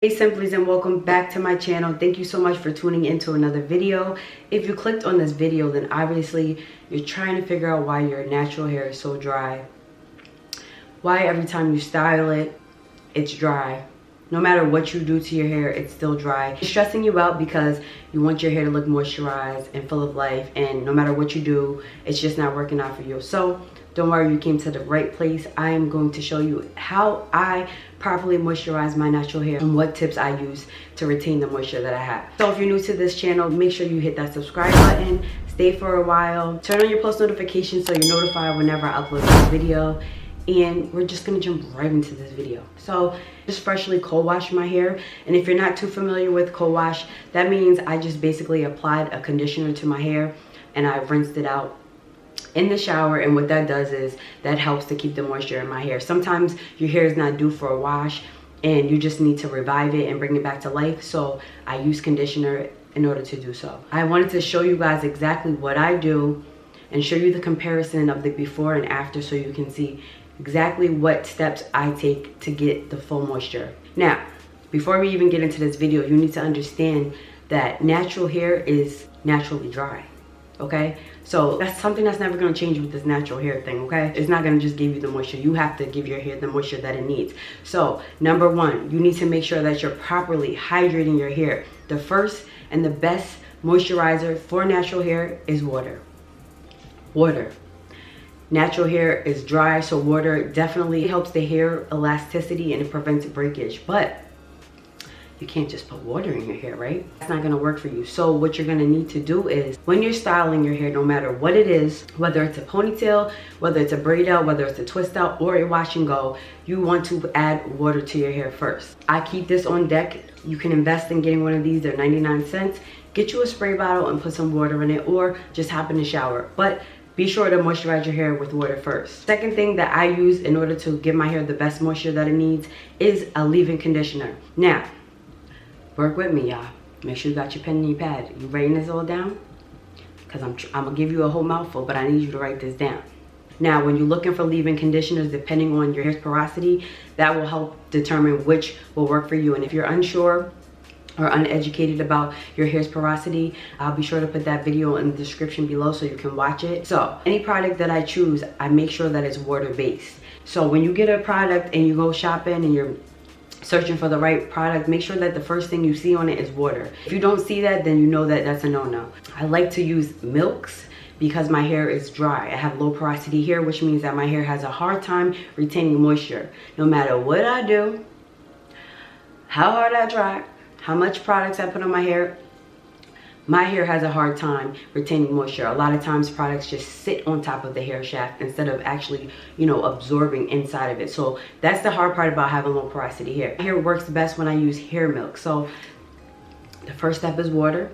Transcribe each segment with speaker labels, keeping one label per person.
Speaker 1: Hey Simplies, and welcome back to my channel. Thank you so much for tuning into another video. If you clicked on this video, then obviously you're trying to figure out why your natural hair is so dry. Why every time you style it, it's dry. No matter what you do to your hair, it's still dry. It's stressing you out because you want your hair to look moisturized and full of life, and no matter what you do, it's just not working out for you. So don't worry, you came to the right place. I am going to show you how I properly moisturize my natural hair and what tips I use to retain the moisture that I have. So if you're new to this channel, make sure you hit that subscribe button, stay for a while, turn on your post notifications so you're notified whenever I upload this video. And we're just gonna jump right into this video. So just freshly cold wash my hair, and if you're not too familiar with cold wash, that means I just basically applied a conditioner to my hair and I rinsed it out in the shower. And what that does is that helps to keep the moisture in my hair. Sometimes your hair is not due for a wash and you just need to revive it and bring it back to life, so I use conditioner in order to do so. I wanted to show you guys exactly what I do and show you the comparison of the before and after so you can see exactly what steps I take to get the full moisture. Now, before we even get into this video, you need to understand that natural hair is naturally dry, okay? So that's something that's never gonna change with this natural hair thing, okay? It's not gonna just give you the moisture. You have to give your hair the moisture that it needs. So number one, you need to make sure that you're properly hydrating your hair. The first and the best moisturizer for natural hair is water. Water. Natural hair is dry, so water definitely helps the hair elasticity and it prevents breakage. But you can't just put water in your hair, right? That's not gonna work for you. So what you're gonna need to do is, when you're styling your hair, no matter what it is, whether it's a ponytail, whether it's a braid out, whether it's a twist out, or a wash and go, you want to add water to your hair first. I keep this on deck. You can invest in getting one of these, they're 99 cents. Get you a spray bottle and put some water in it, or just hop in the shower. But be sure to moisturize your hair with water first. Second thing that I use in order to give my hair the best moisture that it needs is a leave-in conditioner. Now, work with me, y'all. Make sure you got your pen and your pad. You writing this all down? Because I'm gonna give you a whole mouthful, but I need you to write this down. Now, when you're looking for leave-in conditioners, depending on your hair's porosity, that will help determine which will work for you. And if you're unsure or uneducated about your hair's porosity, I'll be sure to put that video in the description below so you can watch it. So any product that I choose, I make sure that it's water-based. So when you get a product and you go shopping and you're searching for the right product, make sure that the first thing you see on it is water. If you don't see that, then you know that that's a no-no. I like to use milks because my hair is dry. I have low porosity hair, which means that my hair has a hard time retaining moisture. No matter what I do, how hard I try, how much products I put on my hair has a hard time retaining moisture. A lot of times products just sit on top of the hair shaft instead of actually, absorbing inside of it. So that's the hard part about having low porosity hair. Hair works best when I use hair milk. So the first step is water.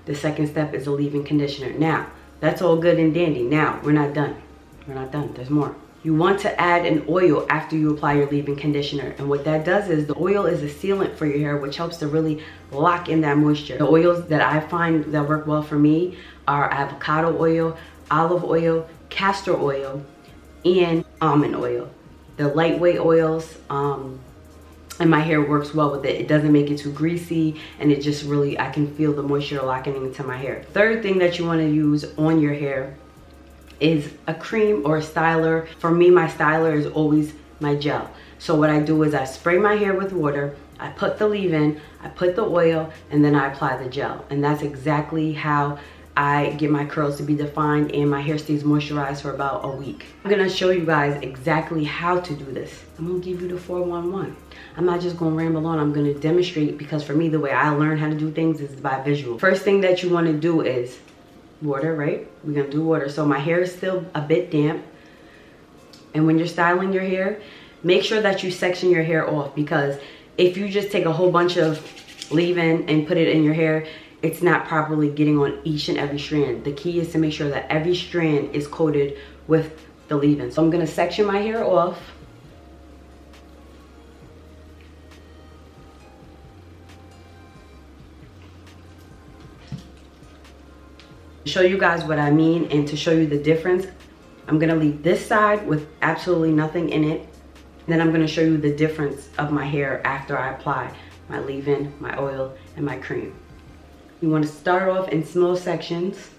Speaker 1: The second step is a leave-in conditioner. Now, that's all good and dandy. Now, we're not done. We're not done. There's more. You want to add an oil after you apply your leave-in conditioner. And what that does is the oil is a sealant for your hair, which helps to really lock in that moisture. The oils that I find that work well for me are avocado oil, olive oil, castor oil, and almond oil. The lightweight oils, and my hair works well with it. It doesn't make it too greasy, and it just really, I can feel the moisture locking into my hair. Third thing that you want to use on your hair is a cream or a styler. For me, my styler is always my gel. So what I do is I spray my hair with water, I put the leave-in, I put the oil, and then I apply the gel. And that's exactly how I get my curls to be defined and my hair stays moisturized for about a week. I'm gonna show you guys exactly how to do this. I'm gonna give you the 411. I'm not just gonna ramble on, I'm gonna demonstrate, because for me, the way I learn how to do things is by visual. First thing that you wanna do is water, right? We're gonna do water. So my hair is still a bit damp. And when you're styling your hair, make sure that you section your hair off, because if you just take a whole bunch of leave-in and put it in your hair, it's not properly getting on each and every strand. The key is to make sure that every strand is coated with the leave-in. So I'm gonna section my hair off. To show you guys what I mean and to show you the difference, I'm gonna leave this side with absolutely nothing in it. Then I'm gonna show you the difference of my hair after I apply my leave-in, my oil, and my cream. You want to start off in small sections.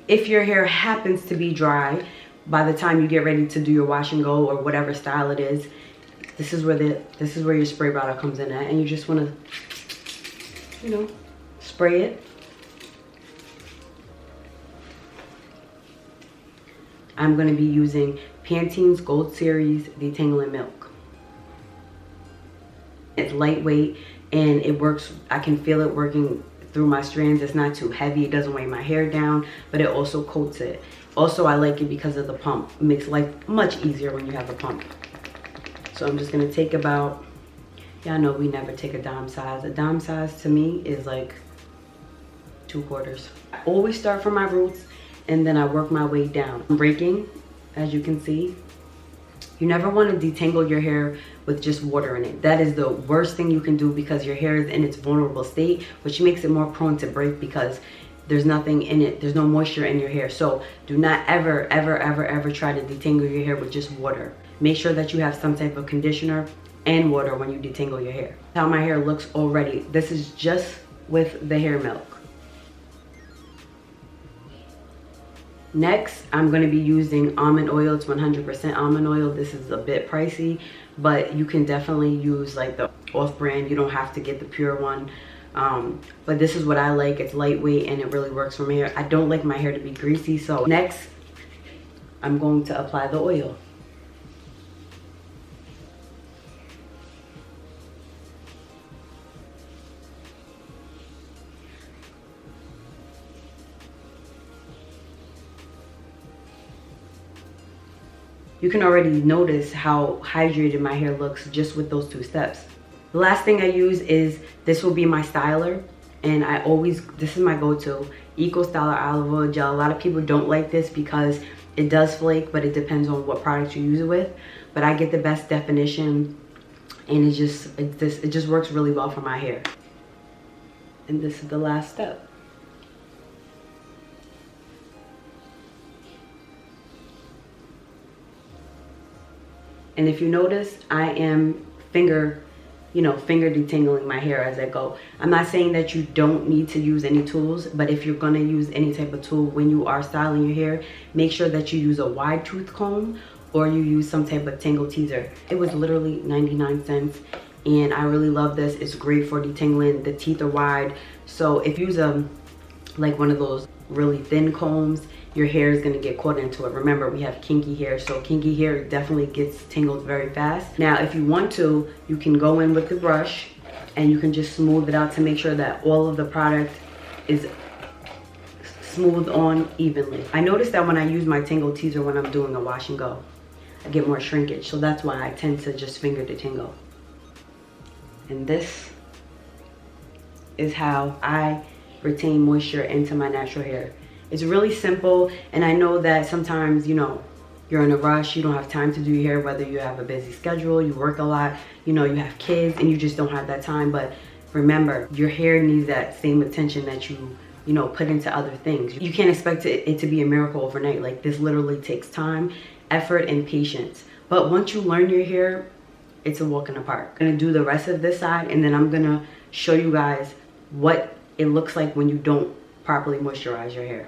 Speaker 1: If your hair happens to be dry by the time you get ready to do your wash and go or whatever style it is, this is where your spray bottle comes in at, and you just want to, you know, spray it. I'm going to be using Pantene's Gold Series Detangling Milk. It's lightweight and it works. I can feel it working through my strands. It's not too heavy. It doesn't weigh my hair down, but it also coats it. Also, I like it because of the pump. It makes life much easier when you have a pump. So I'm just going to take about, y'all know we never take a dime size. A dime size to me is like 2/4. I always start from my roots and then I work my way down. I'm breaking, as you can see. You never want to detangle your hair with just water in it. That is the worst thing you can do because your hair is in its vulnerable state, which makes it more prone to break because there's nothing in it. There's no moisture in your hair. So do not ever, ever, ever, ever try to detangle your hair with just water. Make sure that you have some type of conditioner and water when you detangle your hair. How my hair looks already. This is just with the hair milk. Next, I'm going to be using almond oil. It's 100% almond oil. This is a bit pricey, but you can definitely use like the off-brand. You don't have to get the pure one. But this is what I like. It's lightweight and it really works for my hair. I don't like my hair to be greasy. So next, I'm going to apply the oil. You can already notice how hydrated my hair looks just with those 2 steps. The last thing I use is, this will be my styler. And this is my go-to, Eco Styler Olive Oil Gel. A lot of people don't like this because it does flake, but it depends on what product you use it with. But I get the best definition and it just works really well for my hair. And this is the last step. And if you notice, I am finger detangling my hair as I go. I'm not saying that you don't need to use any tools, but if you're gonna use any type of tool when you are styling your hair, make sure that you use a wide tooth comb or you use some type of tangle teaser. It was literally 99 cents and I really love this. It's great for detangling. The teeth are wide. So if you use like one of those really thin combs, your hair is going to get caught into it. Remember, we have kinky hair, so kinky hair definitely gets tangled very fast. Now, if you want to, you can go in with the brush and you can just smooth it out to make sure that all of the product is smoothed on evenly. I noticed that when I use my tangle teaser when I'm doing a wash and go, I get more shrinkage, so that's why I tend to just finger detangle. And this is how I retain moisture into my natural hair. It's really simple, and I know that sometimes, you know, you're in a rush, you don't have time to do your hair, whether you have a busy schedule, you work a lot, you know, you have kids, and you just don't have that time. But remember, your hair needs that same attention that you know, put into other things. You can't expect it to be a miracle overnight. Like, this literally takes time, effort, and patience. But once you learn your hair, it's a walk in the park. I'm gonna do the rest of this side, and then I'm gonna show you guys what it looks like when you don't properly moisturize your hair.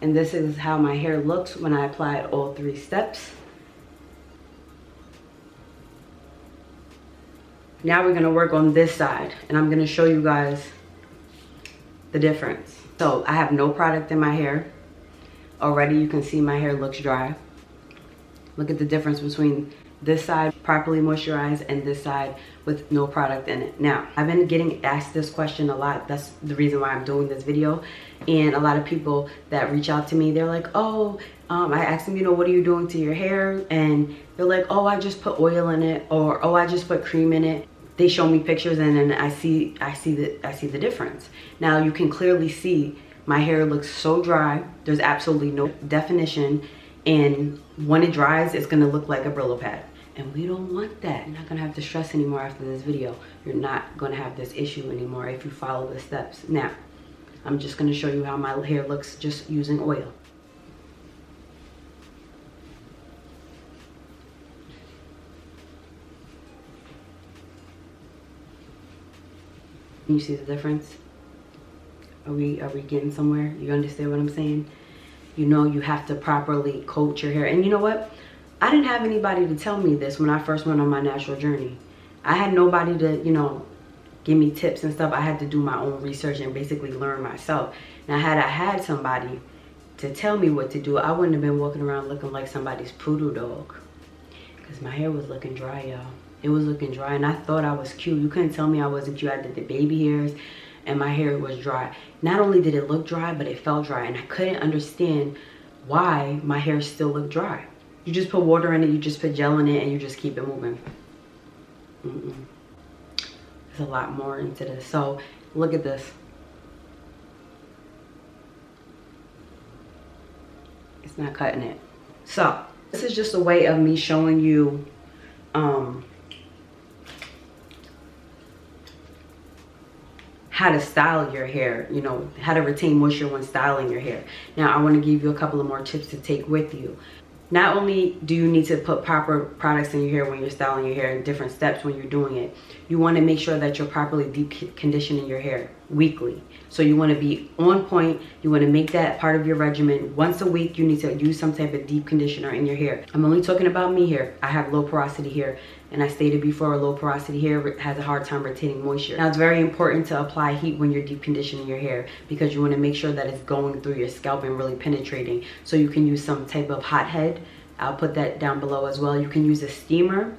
Speaker 1: And this is how my hair looks when I applied all 3 steps. Now we're gonna work on this side, and I'm gonna show you guys the difference. So I have no product in my hair. Already you can see my hair looks dry. Look at the difference between this side properly moisturized and this side with no product in it. Now, I've been getting asked this question a lot. That's the reason why I'm doing this video. And a lot of people that reach out to me, they're like, oh, I asked them, you know, what are you doing to your hair? And they're like, oh, I just put oil in it, or oh, I just put cream in it. They show me pictures, and then I see the difference. Now you can clearly see my hair looks so dry. There's absolutely no definition, and when it dries, it's gonna look like a Brillo pad. And we don't want that. You're not gonna have to stress anymore after this video. You're not gonna have this issue anymore if you follow the steps. Now, I'm just gonna show you how my hair looks just using oil. You see the difference? Are we getting somewhere? You understand what I'm saying? You know, you have to properly coat your hair. And you know what? I didn't have anybody to tell me this when I first went on my natural journey. I had nobody to, you know, give me tips and stuff. I had to do my own research and basically learn myself. Now, had I had somebody to tell me what to do, I wouldn't have been walking around looking like somebody's poodle dog. Because my hair was looking dry, y'all. It was looking dry, and I thought I was cute. You couldn't tell me I wasn't cute. I did the baby hairs, and my hair was dry. Not only did it look dry, but it felt dry, and I couldn't understand why my hair still looked dry. You just put water in it, you just put gel in it, and you just keep it moving. There's a lot more into this. So look at this. It's not cutting it. So this is just a way of me showing you how to style your hair, you know, how to retain moisture when styling your hair. Now, I want to give you a couple of more tips to take with you. Not only do you need to put proper products in your hair when you're styling your hair, and different steps when you're doing it, you want to make sure that you're properly deep conditioning your hair weekly. So you want to be on point. You want to make that part of your regimen. Once a week, you need to use some type of deep conditioner in your hair. I'm only talking about me here. I have low porosity hair, and I stated before, low porosity hair has a hard time retaining moisture. Now, it's very important to apply heat when you're deep conditioning your hair, because you want to make sure that it's going through your scalp and really penetrating. So you can use some type of hot head. I'll put that down below as well. You can use a steamer,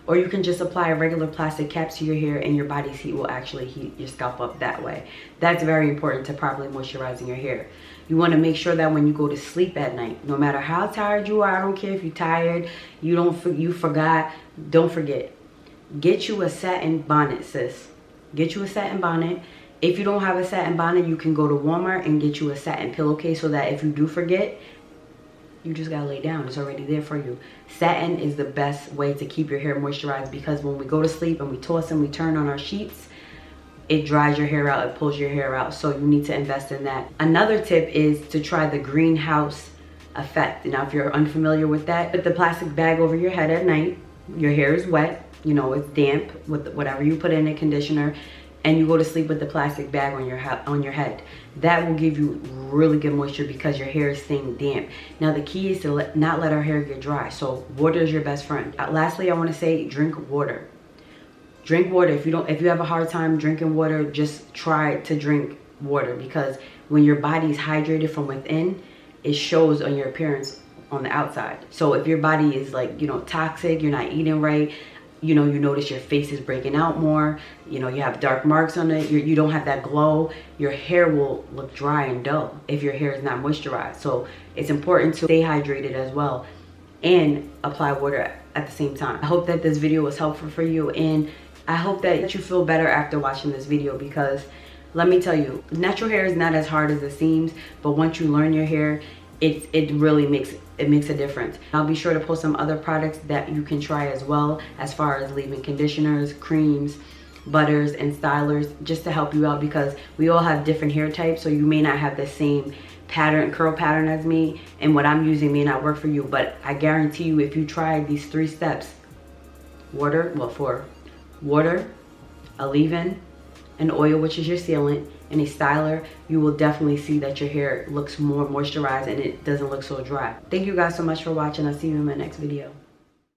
Speaker 1: or you can just apply a regular plastic cap to your hair, and your body's heat will actually heat your scalp up that way. That's very important to properly moisturizing your hair. You want to make sure that when you go to sleep at night, no matter how tired you are, I don't care if you're tired, you forgot, don't forget. Get you a satin bonnet, sis. Get you a satin bonnet. If you don't have a satin bonnet, you can go to Walmart and get you a satin pillowcase, so that if you do forget, you just gotta lay down. It's already there for you. Satin is the best way to keep your hair moisturized, because when we go to sleep and we toss and we turn on our sheets, it dries your hair out, it pulls your hair out. So you need to invest in that. Another tip is to try the greenhouse effect. Now, if you're unfamiliar with that, put the plastic bag over your head at night. Your hair is wet, you know, it's damp with whatever you put in a conditioner, and you go to sleep with the plastic bag on your head. That will give you really good moisture, because your hair is staying damp. Now, the key is to not let our hair get dry. So water is your best friend. Lastly, I want to say drink water. Drink water. If you have a hard time drinking water, just try to drink water, because when your body is hydrated from within, it shows on your appearance on the outside. So if your body is like, you know, toxic, you're not eating right, you know, you notice your face is breaking out more, you know, you have dark marks on it, you don't have that glow, your hair will look dry and dull if your hair is not moisturized. So it's important to stay hydrated as well and apply water at the same time. I hope that this video was helpful for you, and I hope that you feel better after watching this video, because let me tell you, natural hair is not as hard as it seems, but once you learn your hair, it really makes a difference. I'll be sure to post some other products that you can try as well, as far as leave-in conditioners, creams, butters, and stylers, just to help you out, because we all have different hair types. So you may not have the same curl pattern as me, and what I'm using may not work for you. But I guarantee you, if you try these 3 steps, water, a leave-in, an oil, which is your sealant, and a styler, you will definitely see that your hair looks more moisturized and it doesn't look so dry. Thank you guys so much for watching. I'll see you in my next video.